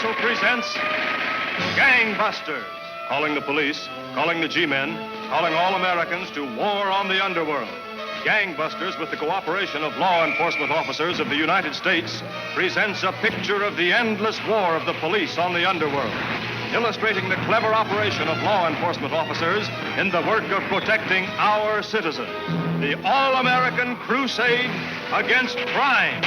Universal presents Gangbusters. Calling the police, calling the G-men, calling all Americans to war on the underworld. Gangbusters, with the cooperation of law enforcement officers of the United States, presents a picture of the endless war of the police on the underworld, illustrating the clever operation of law enforcement officers in the work of protecting our citizens. The all-American crusade against crime.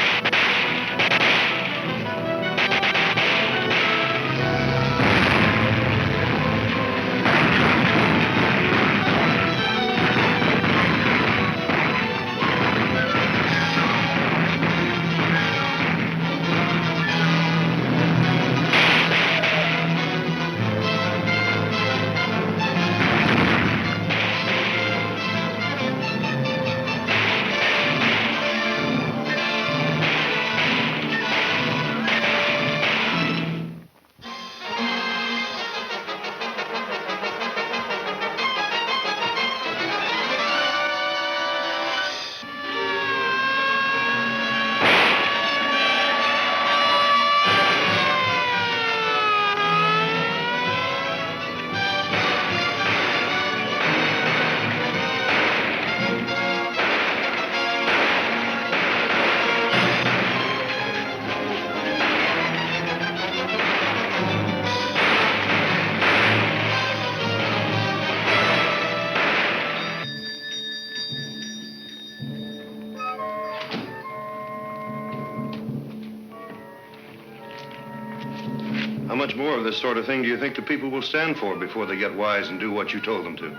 How much more of this sort of thing do you think the people will stand for before they get wise and do what you told them to?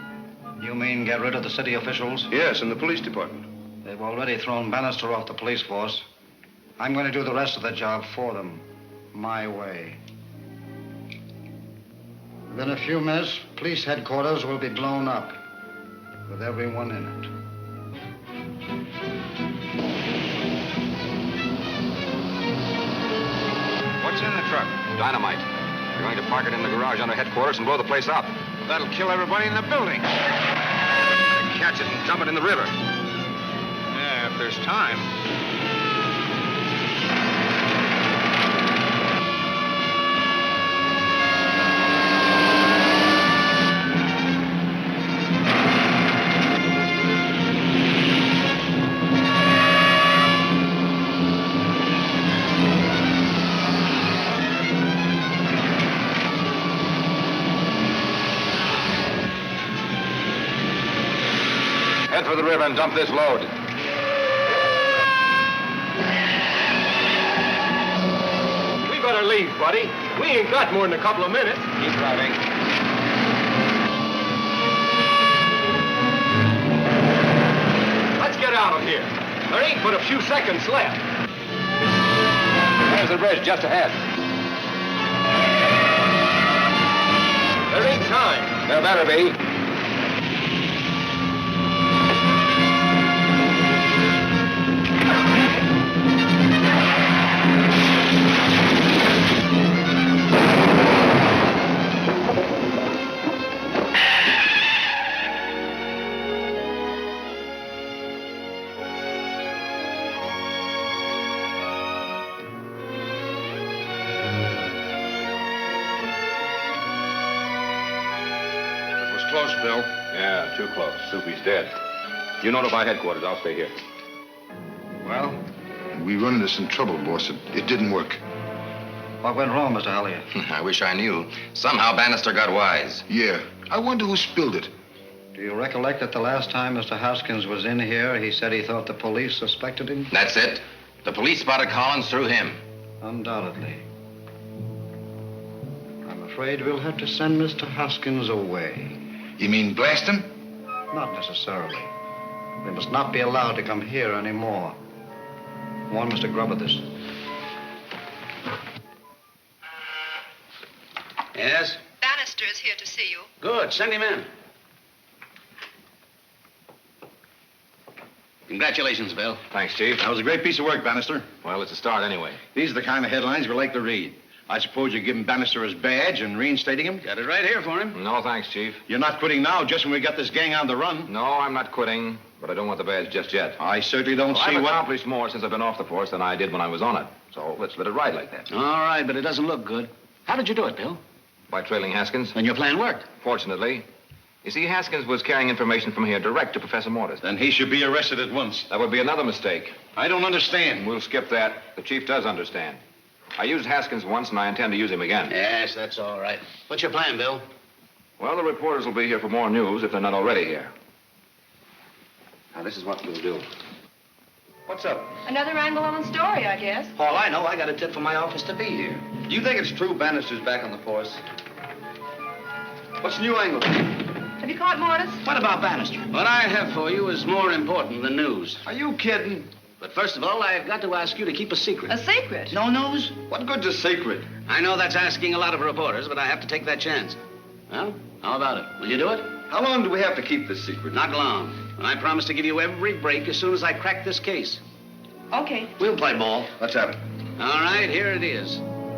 You mean get rid of the city officials? Yes, and the police department. They've already thrown Bannister off the police force. I'm going to do the rest of the job for them, my way. Within a few minutes, police headquarters will be blown up, with everyone in it. What's in the truck? Dynamite. We're going to park it in the garage under headquarters and blow the place up. That'll kill everybody in the building. Catch it and dump it in the river. Yeah, if there's time. Head for the river and dump this load. We better leave, buddy. We ain't got more than a couple of minutes. Keep driving. Let's get out of here. There ain't but a few seconds left. There's the bridge just ahead. There ain't time. There better be. Close, Bill. Yeah, too close. Soupy's dead. You notify headquarters. I'll stay here. Well, we run into some trouble, boss. It didn't work. What went wrong, Mr. Hollier? I wish I knew. Somehow Bannister got wise. Yeah. I wonder who spilled it. Do you recollect that the last time Mr. Hoskins was in here, he said he thought the police suspected him? That's it. The police spotted Collins through him. Undoubtedly. I'm afraid we'll have to send Mr. Hoskins away. You mean blast him? Not necessarily. They must not be allowed to come here anymore. Warn Mr. Grub of this. Yes? Bannister is here to see you. Good. Send him in. Congratulations, Bill. Thanks, Chief. That was a great piece of work, Bannister. Well, it's a start anyway. These are the kind of headlines we like to read. I suppose you're giving Bannister his badge and reinstating him? Got it right here for him. No, thanks, Chief. You're not quitting now just when we got this gang on the run. No, I'm not quitting, but I don't want the badge just yet. I certainly don't Well, see I've what... accomplished more since I've been off the force than I did when I was on it. So let's let it ride like that. All right, but it doesn't look good. How did you do it, Bill? By trailing Haskins. Then your plan worked. Fortunately. You see, Haskins was carrying information from here direct to Professor Mortis. Then he should be arrested at once. That would be another mistake. I don't understand. We'll skip that. The chief does understand. I used Haskins once, and I intend to use him again. Yes, that's all right. What's your plan, Bill? Well, the reporters will be here for more news if they're not already here. Now, this is what we'll do. What's up? Another angle on the story, I guess. All I know, I got a tip from my office to be here. Do you think it's true Bannister's back on the force? What's the new angle? Have you caught Mortis? What about Bannister? What I have for you is more important than news. Are you kidding? But first of all, I've got to ask you to keep a secret. A secret? No news? What good's a secret? I know that's asking a lot of reporters, but I have to take that chance. Well, how about it? Will you do it? How long do we have to keep this secret? Not long. And I promise to give you every break as soon as I crack this case. Okay. We'll play ball. Let's have it. All right, here it is.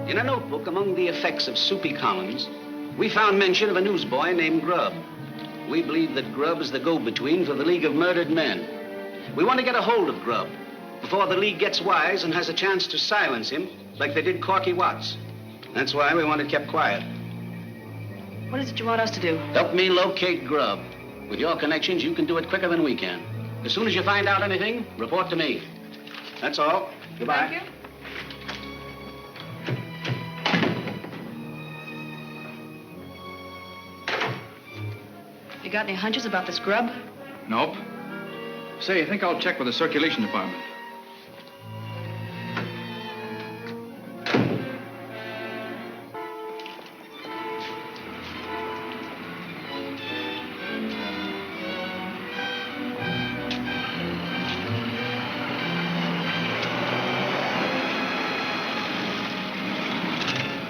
In a notebook among the effects of soupy columns, we found mention of a newsboy named Grub. We believe that Grub is the go-between for the League of Murdered Men. We want to get a hold of Grub before the League gets wise and has a chance to silence him like they did Corky Watts. That's why we want it kept quiet. What is it you want us to do? Help me locate Grub. With your connections, you can do it quicker than we can. As soon as you find out anything, report to me. That's all. Goodbye. Thank you. You got any hunches about this Grub? Nope. Say, I think I'll check with the circulation department.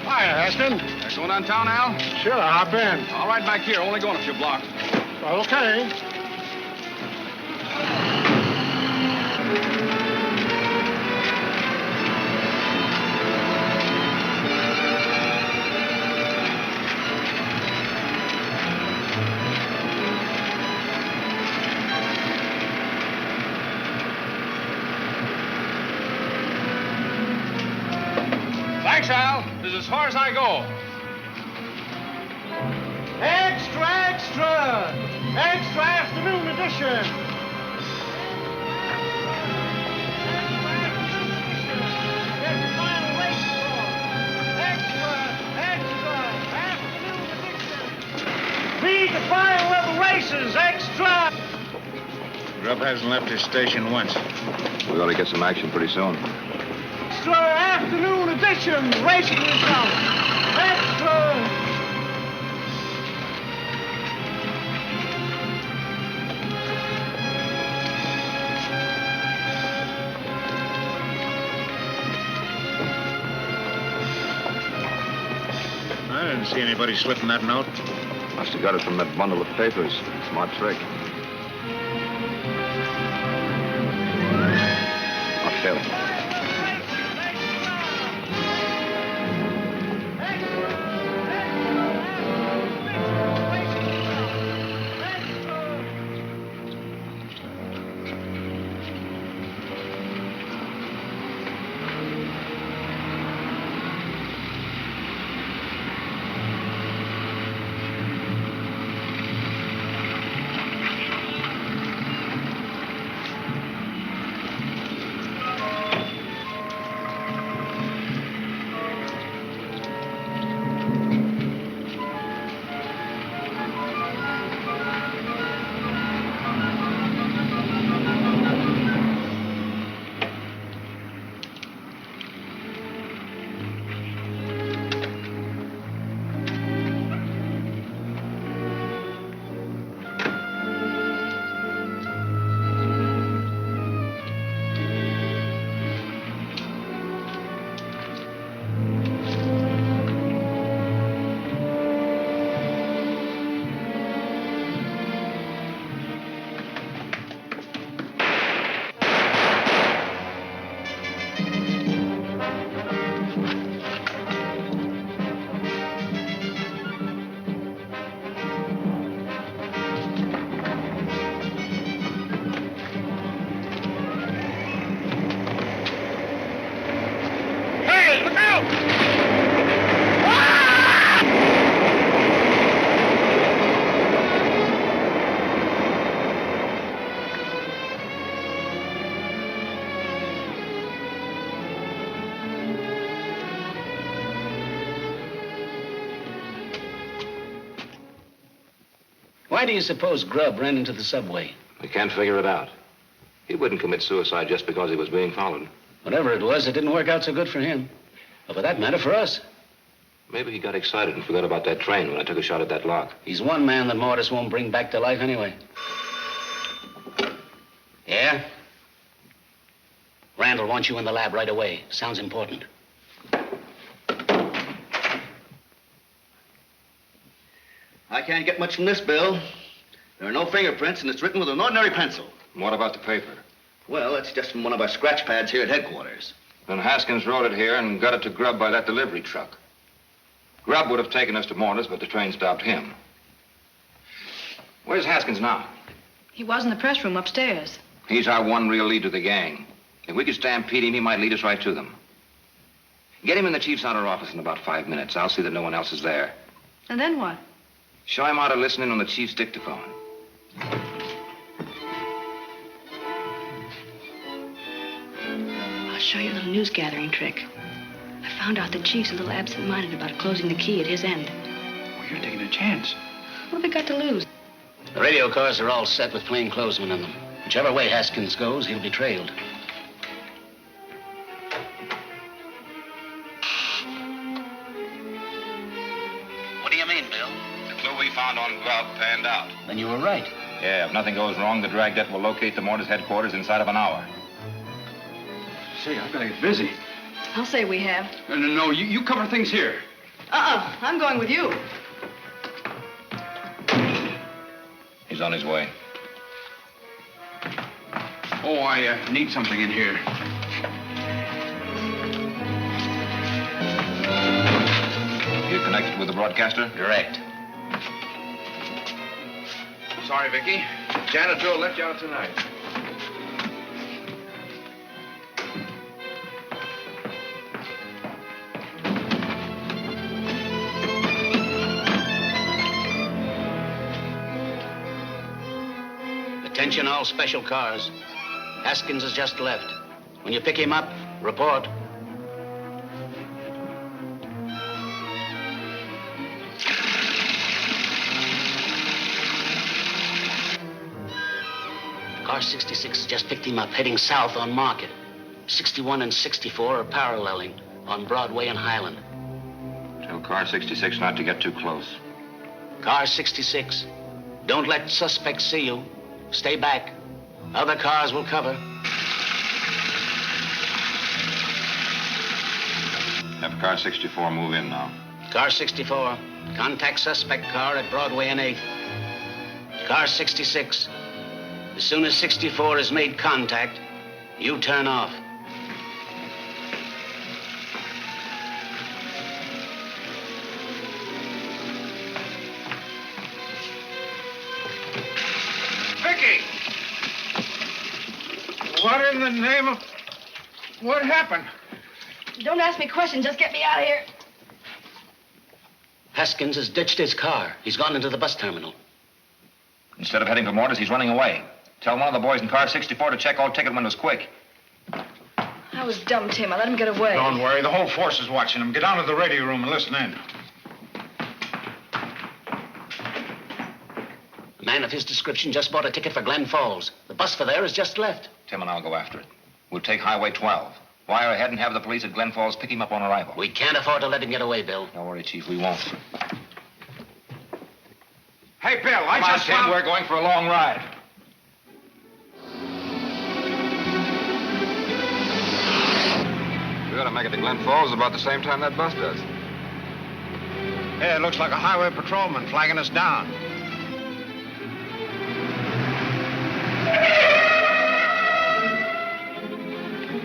Hiya, Aston. Going downtown, Al? Sure, hop in. All right, back here. Only going a few blocks. Okay. Thanks, Al. This is as far as I go. Extra, extra! Extra afternoon edition! Read the final of the races, extra! Grub hasn't left his station once. We ought to get some action pretty soon. Extra afternoon edition, racing results. Extra! I didn't see anybody slipping that note. Must have got it from that bundle of papers. Smart trick. I'll tell him. Why do you suppose Grub ran into the subway? We can't figure it out. He wouldn't commit suicide just because he was being followed. Whatever it was, it didn't work out so good for him. Or for that matter, for us. Maybe he got excited and forgot about that train when I took a shot at that lock. He's one man that Mortis won't bring back to life anyway. Yeah? Randall wants you in the lab right away. Sounds important. I can't get much from this, Bill. There are no fingerprints, and it's written with an ordinary pencil. What about the paper? Well, it's just from one of our scratch pads here at headquarters. Then Haskins wrote it here and got it to Grub by that delivery truck. Grub would have taken us to Mortis, but the train stopped him. Where's Haskins now? He was in the press room upstairs. He's our one real lead to the gang. If we could stampede him, he might lead us right to them. Get him in the chief's outer office in about 5 minutes. I'll see that no one else is there. And then what? Show him how to listen in on the chief's dictaphone. I'll show you a little news gathering trick. I found out the chief's a little absent-minded about closing the key at his end. Well, you're taking a chance. What have we got to lose? The radio cars are all set with plainclothesmen in them. Whichever way Haskins goes, he'll be trailed. What do you mean, Bill? The clue we found on Grub panned out. Then you were right. Yeah, if nothing goes wrong, the dragnet will locate the Mortis headquarters inside of an hour. Say, I've got to get busy. I'll say we have. No, you cover things here. I'm going with you. He's on his way. Oh, I need something in here. You connected with the broadcaster? Direct. Sorry, Vicky. Janet Joe left you out tonight. Attention all special cars. Haskins has just left. When you pick him up, report. Car 66 just picked him up, heading south on Market. 61 and 64 are paralleling on Broadway and Highland. Tell car 66 not to get too close. Car 66, don't let suspects see you. Stay back. Other cars will cover. Have car 64 move in now. Car 64, contact suspect car at Broadway and 8th. Car 66, as soon as 64 has made contact, you turn off. Vicky! What in the name of... What happened? Don't ask me questions. Just get me out of here. Haskins has ditched his car. He's gone into the bus terminal. Instead of heading for Mortis, he's running away. Tell one of the boys in car 64 to check all ticket windows quick. I was dumb, Tim. I let him get away. Don't worry, the whole force is watching him. Get down to the radio room and listen in. A man of his description just bought a ticket for Glen Falls. The bus for there has just left. Tim and I'll go after it. We'll take Highway 12. Wire ahead and have the police at Glen Falls pick him up on arrival. We can't afford to let him get away, Bill. Don't worry, Chief, we won't. Hey, Bill, Come on, Tim, we're going for a long ride. We ought to make it to Glen Falls about the same time that bus does. Hey, it looks like a highway patrolman flagging us down.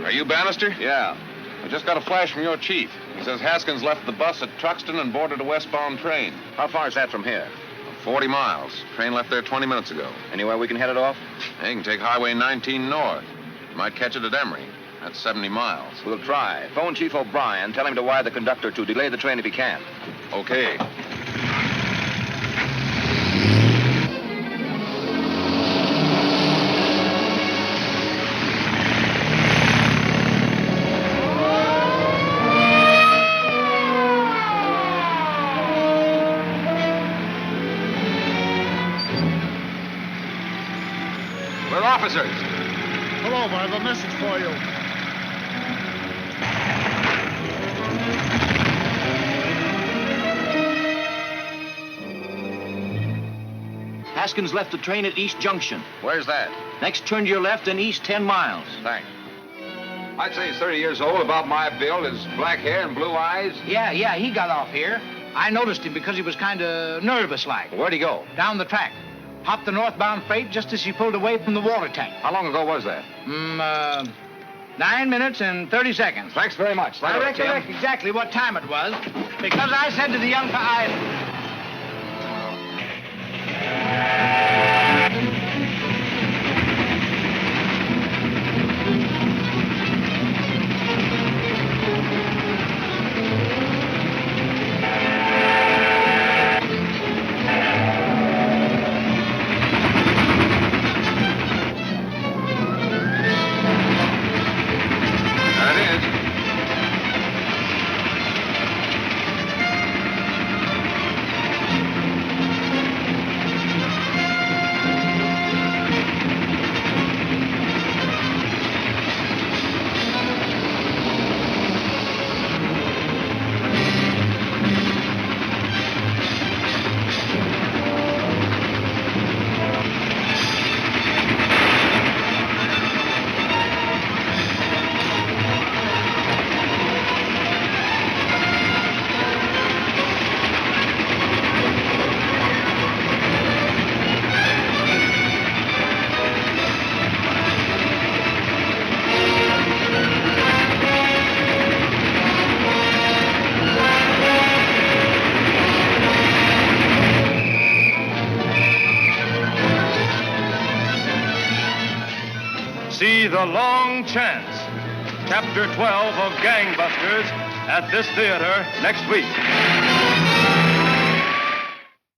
Are you Bannister? Yeah. I just got a flash from your chief. He says Haskins left the bus at Truxton and boarded a westbound train. How far is that from here? 40 miles. Train left there 20 minutes ago. Anywhere we can head it off? Hey, you can take Highway 19 north. You might catch it at Emory. That's 70 miles. We'll try. Phone Chief O'Brien. Tell him to wire the conductor to delay the train if he can. Okay. officers. Pull over. I have a message for you. Haskins left the train at East Junction. Where's that? Next turn to your left and east 10 miles. Thanks. I'd say he's 30 years old, about my build, his black hair and blue eyes. Yeah, he got off here. I noticed him because he was kind of nervous-like. Where'd he go? Down the track. Hopped the northbound freight just as he pulled away from the water tank. How long ago was that? 9 minutes and 30 seconds. Thanks very much. I recollect exactly what time it was, because I said to the young See The Long Chance, Chapter 12 of Gangbusters at this theater next week.